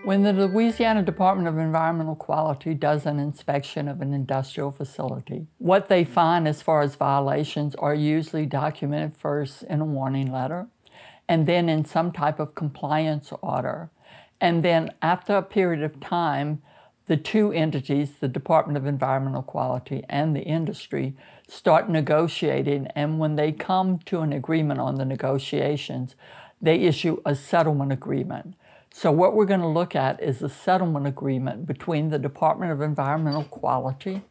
When the Louisiana Department of Environmental Quality does an inspection of an industrial facility, what they find as far as violations are usually documented first in a warning letter, and then in some type of compliance order. And then after a period of time, the two entities, the Department of Environmental Quality and the industry, start negotiating, and when they come to an agreement on the negotiations, they issue a settlement agreement. So what we're going to look at is a settlement agreement between the Department of Environmental Quality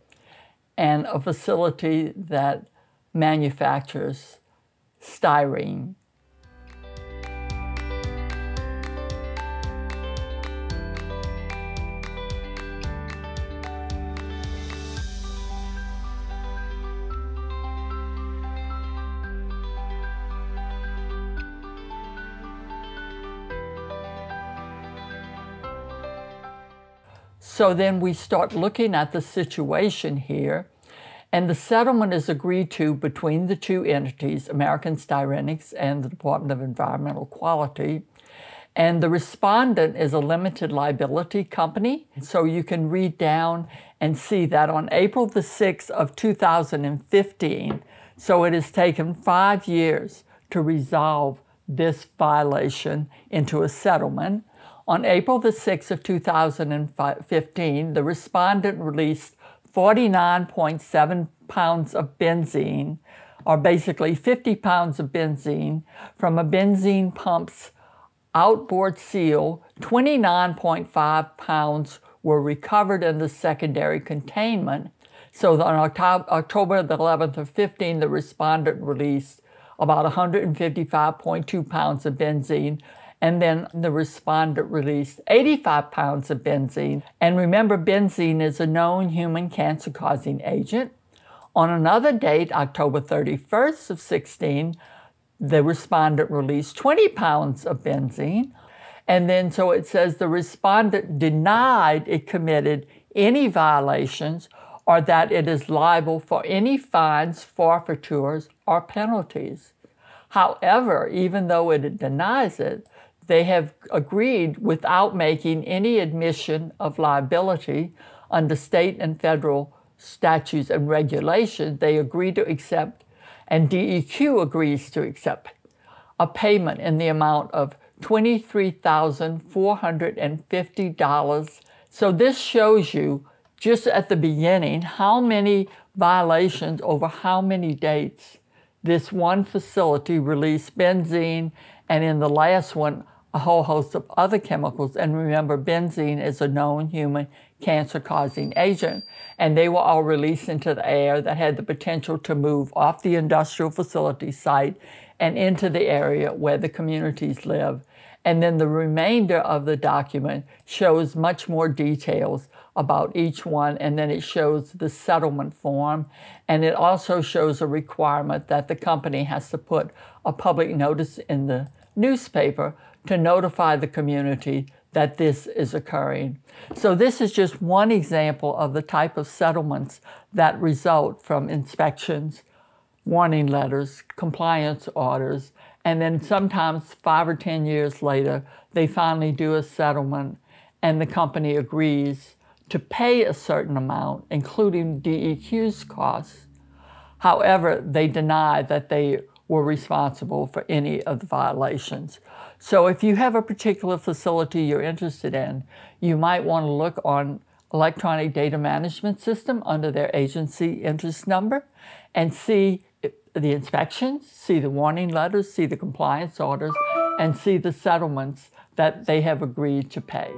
and a facility that manufactures styrene. So then we start looking at the situation here, and the settlement is agreed to between the two entities, American Styrenics and the Department of Environmental Quality. And the respondent is a limited liability company. So you can read down and see that on April the 6th of 2015, so it has taken 5 years to resolve this violation into a settlement. On April the 6th of 2015, the respondent released 49.7 pounds of benzene, or basically 50 pounds of benzene, from a benzene pump's outboard seal. 29.5 pounds were recovered in the secondary containment. So on October the 11th of 15, the respondent released about 155.2 pounds of benzene, and then the respondent released 85 pounds of benzene. And remember, benzene is a known human cancer-causing agent. On another date, October 31st of 16, the respondent released 20 pounds of benzene. And then so it says the respondent denied it committed any violations or that it is liable for any fines, forfeitures, or penalties. However, even though it denies it, they have agreed, without making any admission of liability under state and federal statutes and regulations, they agree to accept, and DEQ agrees to accept, a payment in the amount of $23,450. So this shows you, just at the beginning, how many violations over how many dates this one facility released benzene, and in the last one, a whole host of other chemicals. And remember, benzene is a known human cancer-causing agent, and they were all released into the air that had the potential to move off the industrial facility site and into the area where the communities live. And then the remainder of the document shows much more details about each one, and then it shows the settlement form, and it also shows a requirement that the company has to put a public notice in the newspaper to notify the community that this is occurring. So this is just one example of the type of settlements that result from inspections, warning letters, compliance orders, and then sometimes 5 or 10 years later, they finally do a settlement and the company agrees to pay a certain amount, including DEQ's costs. However, they deny that they were responsible for any of the violations. So if you have a particular facility you're interested in, you might want to look on electronic data management system under their agency interest number and see the inspections, see the warning letters, see the compliance orders, and see the settlements that they have agreed to pay.